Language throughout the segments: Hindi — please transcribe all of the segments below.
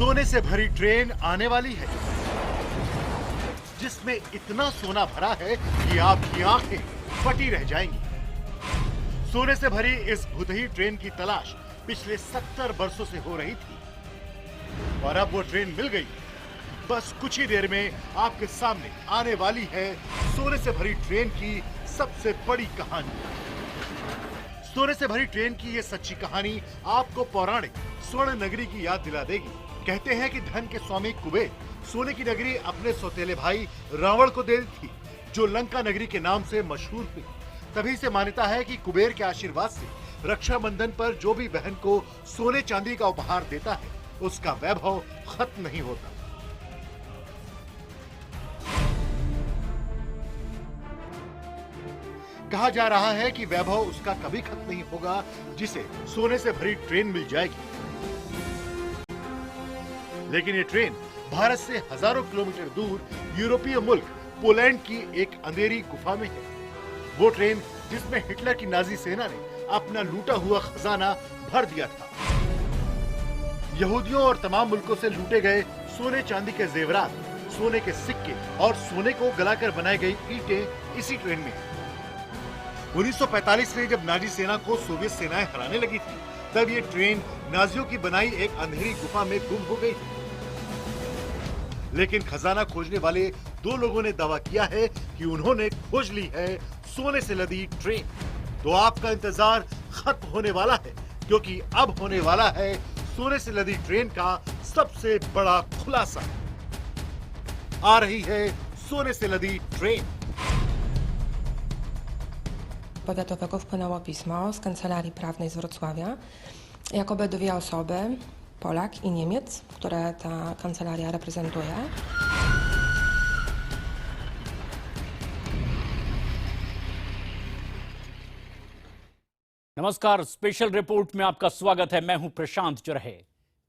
सोने से भरी ट्रेन आने वाली है, जिसमें इतना सोना भरा है कि आपकी आंखें फटी रह जाएंगी। सोने से भरी इस भुतही ट्रेन की तलाश पिछले 70 वर्षों से हो रही थी और अब वो ट्रेन मिल गई। बस कुछ ही देर में आपके सामने आने वाली है सोने से भरी ट्रेन की सबसे बड़ी कहानी। सोने से भरी ट्रेन की ये सच्ची कहानी आपको पौराणिक स्वर्ण नगरी की याद दिला देगी। कहते हैं कि धन के स्वामी कुबेर सोने की नगरी अपने सौतेले भाई रावण को दे दी थी, जो लंका नगरी के नाम से मशहूर हुई। तभी से मान्यता है कि कुबेर के आशीर्वाद से रक्षाबंधन पर जो भी बहन को सोने चांदी का उपहार देता है, उसका वैभव खत्म नहीं होता। कहा जा रहा है कि वैभव उसका कभी खत्म नहीं होगा जिसे सोने से भरी ट्रेन मिल जाएगी। लेकिन ये ट्रेन भारत से हजारों किलोमीटर दूर यूरोपीय मुल्क पोलैंड की एक अंधेरी गुफा में है। वो ट्रेन जिसमें हिटलर की नाजी सेना ने अपना लूटा हुआ खजाना भर दिया था। यहूदियों और तमाम मुल्कों से लूटे गए सोने चांदी के जेवरात, सोने के सिक्के और सोने को गलाकर बनाई गई ईंटें इसी ट्रेन में है। 1945 में जब नाजी सेना को सोवियत सेनाएं हराने लगी थी, तब ये ट्रेन नाजियों की बनाई एक अंधेरी गुफा में गुम हो गई थी। लेकिन खजाना खोजने वाले दो लोगों ने दावा किया है कि उन्होंने खोज ली है सोने से लदी ट्रेन। तो आपका इंतजार खत्म होने वाला है, क्योंकि अब होने वाला है सोने से लदी ट्रेन का सबसे बड़ा खुलासा। आ रही है सोने से लदी train. Powiatowego wpłynęło pismo z Kancelarii Prawnej z Wrocławia. Jakoby dwie osoby, Polak i Niemiec, które ta kancelaria reprezentuje. नमस्कार, स्पेशल रिपोर्ट में आपका स्वागत है। मैं हूं प्रशांत चरहे।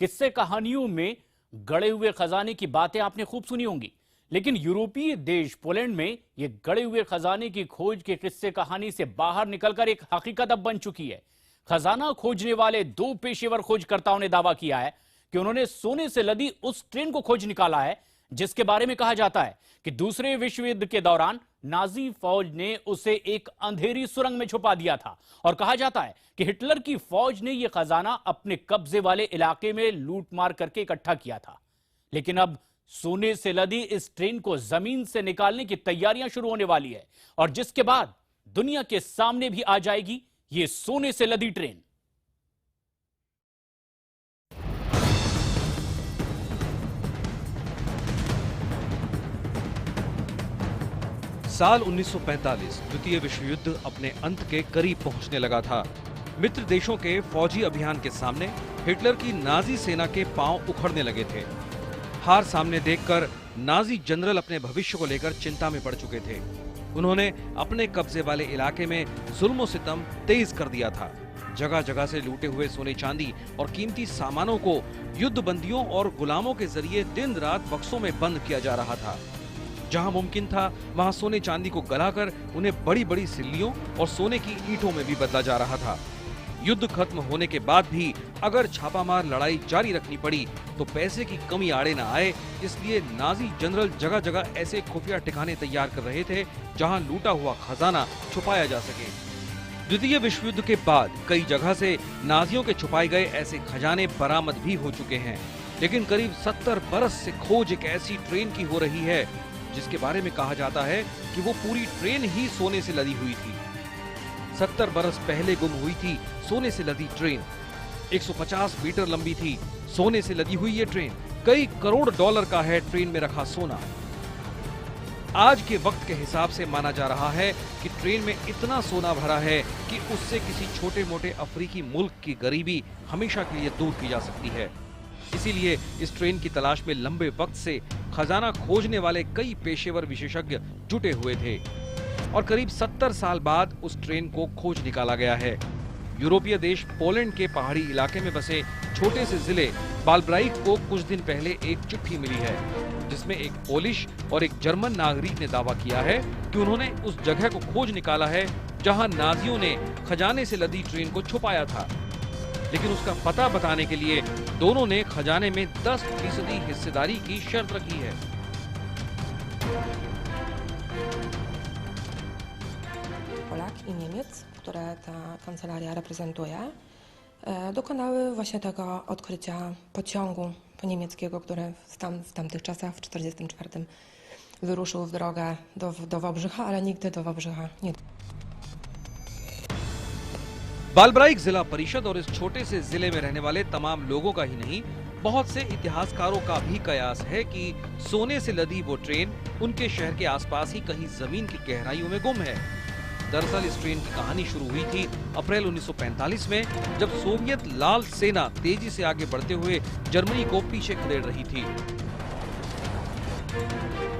किस्से कहानियों में गड़े हुए खजाने की बातें आपने खूब सुनी होंगी, लेकिन यूरोपीय देश पोलैंड में ये गड़े हुए खजाने की खोज के किस्से कहानी से बाहर निकलकर एक हकीकत अब बन चुकी है। खजाना खोजने वाले दो पेशेवर खोजकर्ताओं ने दावा किया है कि उन्होंने सोने से लदी उस ट्रेन को खोज निकाला है जिसके बारे में कहा जाता है कि दूसरे विश्व युद्ध के दौरान नाजी फौज ने उसे एक अंधेरी सुरंग में छुपा दिया था और कहा जाता है कि हिटलर की फौज ने यह खजाना अपने कब्जे वाले इलाके में लूटमार करके इकट्ठा किया था। लेकिन अब सोने से लदी इस ट्रेन को जमीन से निकालने की तैयारियां शुरू होने वाली है और जिसके बाद दुनिया के सामने भी आ जाएगी ये सोने से लदी ट्रेन। साल 1945 द्वितीय विश्व युद्ध अपने अंत के करीब पहुंचने लगा था। मित्र देशों के फौजी अभियान के सामने हिटलर की नाजी सेना के पांव उखड़ने लगे थे। हार सामने देखकर नाजी जनरल अपने भविष्य को लेकर चिंता में पड़ चुके थे। उन्होंने अपने कब्जे वाले इलाके में जुल्म और सितम तेज कर दिया था। जगह जगह से लूटे हुए सोने चांदी और कीमती सामानों को युद्ध बंदियों और गुलामों के जरिए दिन रात बक्सों में बंद किया जा रहा था। जहां मुमकिन था वहां सोने चांदी को गलाकर उन्हें बड़ी बड़ी सिल्लियों और सोने की ईंटों में भी बदला जा रहा था। युद्ध खत्म होने के बाद भी अगर छापामार लड़ाई जारी रखनी पड़ी तो पैसे की कमी आड़े न आए, इसलिए नाजी जनरल जगह जगह ऐसे खुफिया ठिकाने तैयार कर रहे थे जहां लूटा हुआ खजाना छुपाया जा सके। द्वितीय विश्व युद्ध के बाद कई जगह से नाजियों के छुपाए गए ऐसे खजाने बरामद भी हो चुके हैं, लेकिन करीब 70 बरस से खोज एक ऐसी ट्रेन की हो रही है जिसके बारे में कहा जाता है कि वो पूरी ट्रेन ही सोने से लदी हुई थी। 70 बरस पहले गुम हुई थी सोने से लदी ट्रेन। 150 मीटर लंबी थी सोने से लदी हुई ये ट्रेन। कई करोड़ डॉलर का है ट्रेन में रखा सोना। आज के वक्त के हिसाब से माना जा रहा है कि ट्रेन में इतना सोना भरा है कि उससे किसी छोटे मोटे अफ्रीकी मुल्क की गरीबी हमेशा के लिए दूर की जा सकती है। इसीलिए इस ट्रेन की तलाश में लंबे वक्त से खजाना खोजने वाले कई पेशेवर विशेषज्ञ जुटे हुए थे और करीब 70 साल बाद उस ट्रेन को खोज निकाला गया है। यूरोपीय देश पोलैंड के पहाड़ी इलाके में बसे छोटे से जिले बालब्राइक को कुछ दिन पहले एक चिट्ठी मिली है, जिसमें एक पोलिश और एक जर्मन नागरिक ने दावा किया है कि उन्होंने उस जगह को खोज निकाला है जहां नाजियों ने खजाने से लदी ट्रेन को छुपाया था। लेकिन उसका पता बताने के लिए दोनों ने खजाने में 10% हिस्सेदारी की शर्त रखी है। Polak i Niemiec, które ta kancelaria reprezentuje, dokonały właśnie tego odkrycia pociągu niemieckiego, który w tamtych czasach, w 1944, wyruszył w drogę do Wałbrzycha, ale nigdy do Wałbrzycha nie dotarł. बालब्राइक जिला परिषद और इस छोटे से जिले में रहने वाले तमाम लोगों का ही नहीं, बहुत से इतिहासकारों का भी कयास है कि सोने से लदी वो ट्रेन उनके शहर के आसपास ही कहीं जमीन की गहराइयों में गुम है। दरअसल इस ट्रेन की कहानी शुरू हुई थी अप्रैल 1945 में, जब सोवियत लाल सेना तेजी से आगे बढ़ते हुए जर्मनी को पीछे खदेड़ रही थी।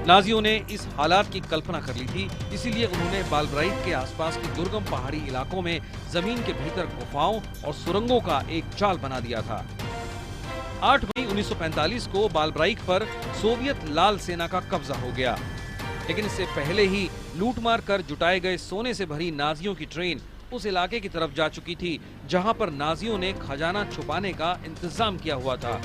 नाजियों ने इस हालात की कल्पना कर ली थी, इसीलिए उन्होंने बालब्राइक के आसपास के दुर्गम पहाड़ी इलाकों में जमीन के भीतर गुफाओं और सुरंगों का एक जाल बना दिया था। 8 मई 1945 को बालब्राइक पर सोवियत लाल सेना का कब्जा हो गया, लेकिन इससे पहले ही लूटमार कर जुटाए गए सोने से भरी नाजियों की ट्रेन उस इलाके की तरफ जा चुकी थी जहां पर नाजियों ने खजाना छुपाने का इंतजाम किया हुआ था।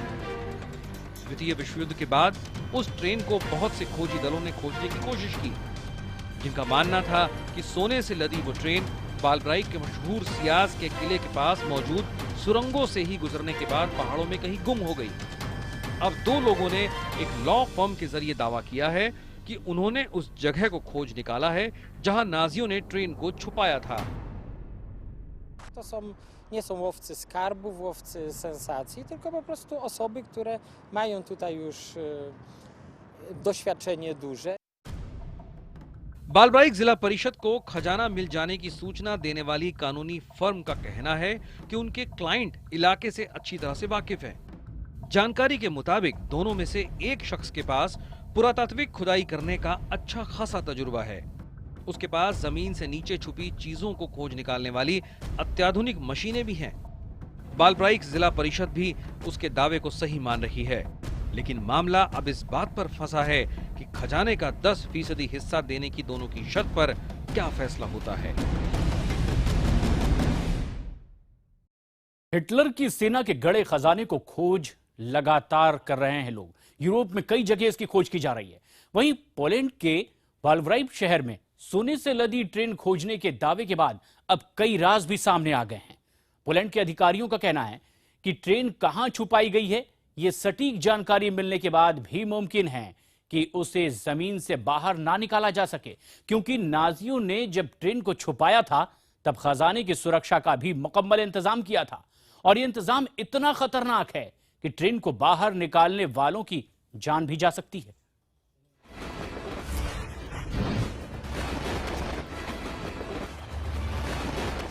द्वितीय विश्व युद्ध के बाद उस ट्रेन को बहुत से खोजी दलों ने खोजने की कोशिश की, जिनका मानना था कि सोने से लदी वो ट्रेन बालब्राइक के मशहूर सियाज के किले के पास मौजूद सुरंगों से ही गुजरने के बाद पहाड़ों में कहीं गुम हो गई। अब दो लोगों ने एक लॉ फर्म के जरिए दावा किया है कि उन्होंने उस जगह को खोज निकाला है जहां नाजियों ने ट्रेन को छुपाया था। Nie są łowcy skarbów, łowcy sensacji, tylko po prostu osoby, które mają tutaj już doświadczenie duże. बालब्राइक जिला परिषद को खजाना मिल जाने की सूचना देने वाली कानूनी फर्म का कहना है कि उनके क्लाइंट इलाके से अच्छी तरह से वाकिफ हैं। जानकारी के मुताबिक दोनों में से एक शख्स के पास पुरातात्विक खुदाई करने का अच्छा खासा तजुर्बा है। उसके पास जमीन से नीचे छुपी चीजों को खोज निकालने वाली अत्याधुनिक मशीनें भी हैं। बालब्राइक जिला परिषद भी उसके दावे को सही मान रही है, लेकिन मामला अब इस बात पर फंसा है कि खजाने का 10% हिस्सा देने की दोनों की शर्त पर क्या फैसला होता है। हिटलर की सेना के गड़े खजाने को खोज लगातार कर रहे हैं लोग। यूरोप में कई जगह इसकी खोज की जा रही है। वहीं पोलैंड के बालब्राइक शहर में सोने से लदी ट्रेन खोजने के दावे के बाद अब कई राज भी सामने आ गए हैं। पोलैंड के अधिकारियों का कहना है कि ट्रेन कहां छुपाई गई है, यह सटीक जानकारी मिलने के बाद भी मुमकिन है कि उसे जमीन से बाहर ना निकाला जा सके, क्योंकि नाजियों ने जब ट्रेन को छुपाया था तब खजाने की सुरक्षा का भी मुकम्मल इंतजाम किया था, और यह इंतजाम इतना खतरनाक है कि ट्रेन को बाहर निकालने वालों की जान भी जा सकती है।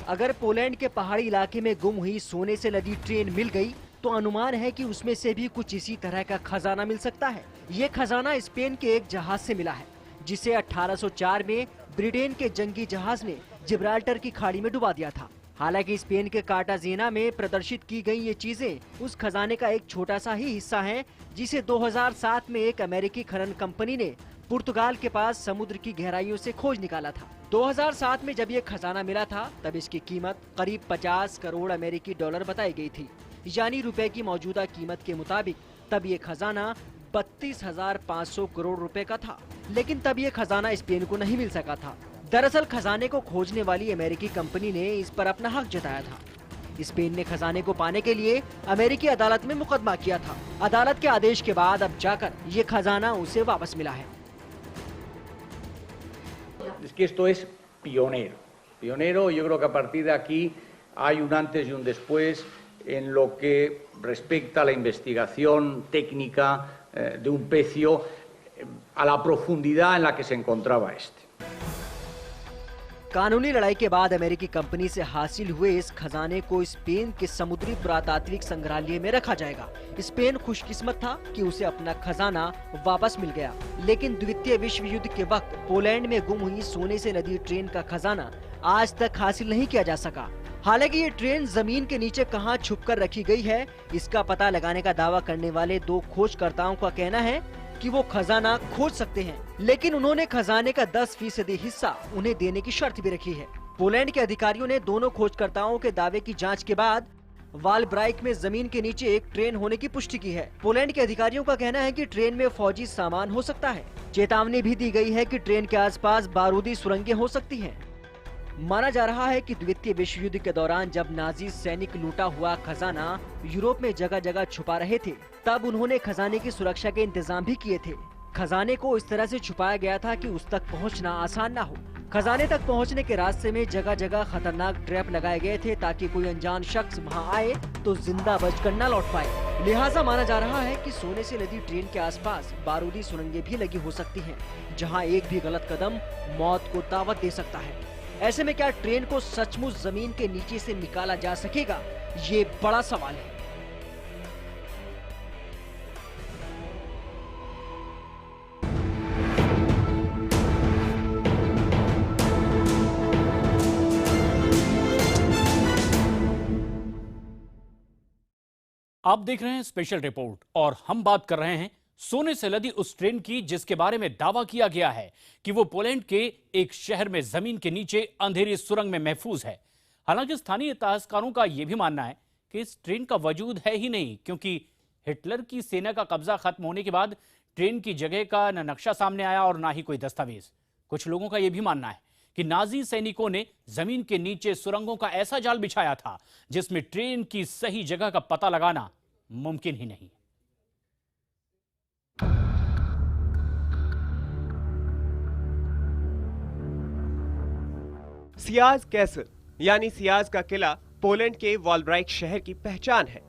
अगर पोलैंड के पहाड़ी इलाके में गुम हुई सोने से लदी ट्रेन मिल गई तो अनुमान है कि उसमें से भी कुछ इसी तरह का खजाना मिल सकता है। ये खजाना स्पेन के एक जहाज से मिला है, जिसे 1804 में ब्रिटेन के जंगी जहाज ने जिब्राल्टर की खाड़ी में डुबा दिया था। हालांकि स्पेन के कार्टाजेना में प्रदर्शित की गई ये चीजें उस खजाने का एक छोटा सा ही हिस्सा है, जिसे 2007 में एक अमेरिकी खनन कंपनी ने पुर्तगाल के पास समुद्र की गहराइयों से खोज निकाला था। 2007 में जब ये खजाना मिला था तब इसकी कीमत करीब 50 करोड़ अमेरिकी डॉलर बताई गई थी, यानी रुपए की मौजूदा कीमत के मुताबिक तब ये खजाना 32,500 करोड़ रुपए का था। लेकिन तब ये खजाना स्पेन को नहीं मिल सका था। दरअसल खजाने को खोजने वाली अमेरिकी कंपनी ने इस पर अपना हक जताया था। स्पेन ने खजाने को पाने के लिए अमेरिकी अदालत में मुकदमा किया था। अदालत के आदेश के बाद अब जाकर ये खजाना उसे वापस मिला है। Es que esto es pionero. Pionero, yo creo que a partir de aquí hay un antes y un después en lo que respecta a la investigación técnica de un pecio a la profundidad en la que se encontraba este. कानूनी लड़ाई के बाद अमेरिकी कंपनी से हासिल हुए इस खजाने को स्पेन के समुद्री पुरातात्विक संग्रहालय में रखा जाएगा। स्पेन खुशकिस्मत था कि उसे अपना खजाना वापस मिल गया, लेकिन द्वितीय विश्व युद्ध के वक्त पोलैंड में गुम हुई सोने से लदी ट्रेन का खजाना आज तक हासिल नहीं किया जा सका। हालांकि ये ट्रेन जमीन के नीचे कहां छुपकर रखी गई है, इसका पता लगाने का दावा करने वाले दो खोजकर्ताओं का कहना है कि वो खजाना खोज सकते हैं, लेकिन उन्होंने खजाने का 10% हिस्सा उन्हें देने की शर्त भी रखी है। पोलैंड के अधिकारियों ने दोनों खोजकर्ताओं के दावे की जांच के बाद वालब्राइक में जमीन के नीचे एक ट्रेन होने की पुष्टि की है। पोलैंड के अधिकारियों का कहना है कि ट्रेन में फौजी सामान हो सकता है। चेतावनी भी दी गई है कि ट्रेन के आसपास बारूदी सुरंगें हो सकती हैं। माना जा रहा है कि द्वितीय विश्व युद्ध के दौरान जब नाजी सैनिक लूटा हुआ खजाना यूरोप में जगह जगह छुपा रहे थे, तब उन्होंने खजाने की सुरक्षा के इंतजाम भी किए थे। खजाने को इस तरह से छुपाया गया था कि उस तक पहुंचना आसान ना हो। खजाने तक पहुंचने के रास्ते में जगह जगह खतरनाक ट्रैप लगाए गए थे ताकि कोई अनजान शख्स वहां आए तो जिंदा बचकर न लौट पाए। लिहाजा माना जा रहा है कि सोने से लदी ट्रेन के आसपास बारूदी सुरंगें भी लगी हो सकती हैं, जहां एक भी गलत कदम मौत को दावत दे सकता है। ऐसे में क्या ट्रेन को सचमुच जमीन के नीचे से निकाला जा सकेगा, ये बड़ा सवाल है। आप देख रहे हैं स्पेशल रिपोर्ट और हम बात कर रहे हैं सोने से लदी उस ट्रेन की जिसके बारे में दावा किया गया है कि वो पोलैंड के एक शहर में जमीन के नीचे अंधेरी सुरंग में महफूज है। हालांकि स्थानीय इतिहासकारों का यह भी मानना है कि इस ट्रेन का वजूद है ही नहीं, क्योंकि हिटलर की सेना का कब्जा खत्म होने के बाद ट्रेन की जगह का न नक्शा सामने आया और ना ही कोई दस्तावेज। कुछ लोगों का यह भी मानना है कि नाजी सैनिकों ने जमीन के नीचे सुरंगों का ऐसा जाल बिछाया था जिसमें ट्रेन की सही जगह का पता लगाना मुमकिन ही नहीं। सियाज कैसल यानी सियाज का किला पोलैंड के वॉलब्राइक शहर की पहचान है।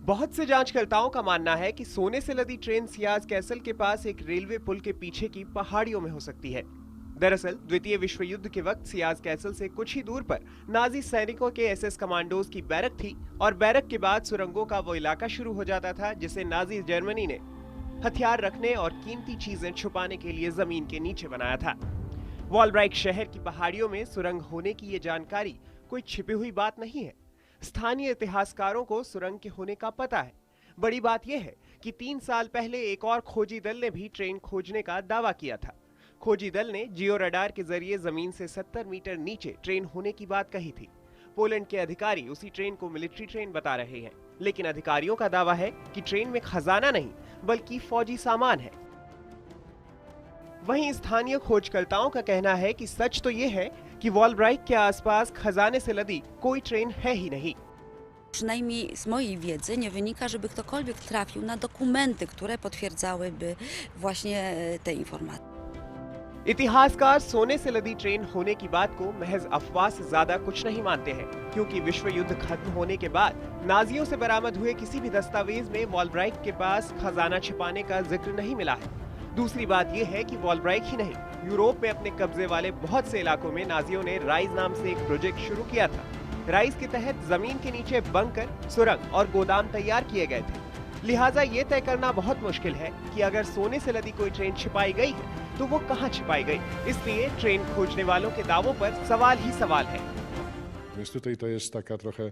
बहुत से जांचकर्ताओं का मानना है कि सोने से लदी ट्रेन सियाज कैसल के पास एक रेलवे पुल के पीछे की पहाड़ियों में हो सकती है। दरअसल द्वितीय विश्व युद्ध के वक्त सियाज कैसल से कुछ ही दूर पर नाजी सैनिकों के एसएस कमांडोज की बैरक थी और बैरक के बाद सुरंगों का वो इलाका शुरू हो जाता था जिसे नाजी जर्मनी ने हथियार रखने और कीमती चीजें छुपाने के लिए जमीन के नीचे बनाया था। वॉलब्राइक शहर की पहाड़ियों में सुरंग होने की ये जानकारी कोई छिपी हुई बात नहीं है। स्थानीय इतिहासकारों को सुरंग के होने का पता है। बड़ी बात यह है कि 3 साल पहले एक और खोजी दल ने भी ट्रेन खोजने का दावा किया था। खोजी दल ने जियो रडार के जरिए जमीन से 70 मीटर नीचे ट्रेन होने की बात कही थी। पोलैंड के अधिकारी उसी ट्रेन को मिलिट्री ट्रेन बता रहे हैं, लेकिन अधिकारियों का दावा है कि ट्रेन में खजाना नहीं बल्कि फौजी सामान है। वहीं स्थानीय खोजकर्ताओं का कहना है कि सच तो ये है कि वॉलब्राइक के आसपास खजाने से लदी कोई ट्रेन है ही नहीं। Przynajmniej z mojej wiedzy nie wynika, żeby ktokolwiek trafił na dokumenty, które potwierdzałyby właśnie te informacje. इतिहासकार सोने से लदी ट्रेन होने की बात को महज अफवाह से ज्यादा कुछ नहीं मानते हैं, क्योंकि विश्व युद्ध खत्म होने के बाद नाजियों से बरामद हुए किसी भी दस्तावेज में वॉलब्राइक के पास खजाना छिपाने का जिक्र नहीं मिला है। दूसरी बात यह है कि वॉलब्राइक ही नहीं, यूरोप में अपने कब्जे वाले बहुत से इलाकों में नाजियों ने राइज नाम से एक प्रोजेक्ट शुरू किया था। राइज के तहत जमीन के नीचे बंकर, सुरंग और गोदाम तैयार किए गए थे। लिहाजा ये तय करना बहुत मुश्किल है कि अगर सोने से लदी कोई ट्रेन छिपाई गई है तो वो कहाँ छिपाई गई। इसलिए ट्रेन खोजने वालों के दावों पर सवाल ही सवाल है। Więc tutaj to jest taka trochę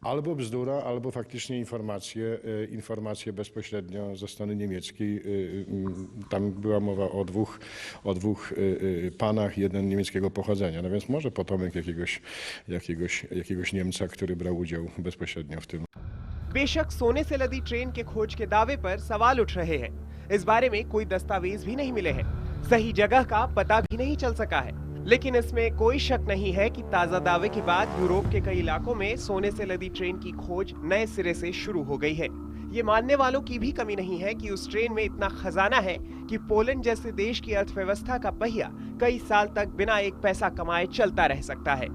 albo bzdura, albo faktycznie informacje bezpośrednio ze strony niemieckiej. Tam była mowa o dwóch panach, jeden niemieckiego pochodzenia. No więc może potomek jakiegoś Niemca, który brał udział bezpośrednio w tym. बेशक सोने से लदी ट्रेन के खोज के दावे पर सवाल उठ रहे हैं। इस बारे में कोई दस्तावेज भी नहीं मिले हैं, सही जगह का पता भी नहीं चल सका है। लेकिन इसमें कोई शक नहीं है कि ताजा दावे के बाद यूरोप के कई इलाकों में सोने से लदी ट्रेन की खोज नए सिरे से शुरू हो गई है। ये मानने वालों की भी कमी नहीं है कि उस ट्रेन में इतना खजाना है कि पोलैंड जैसे देश की अर्थव्यवस्था का पहिया कई साल तक बिना एक पैसा कमाए चलता रह सकता है।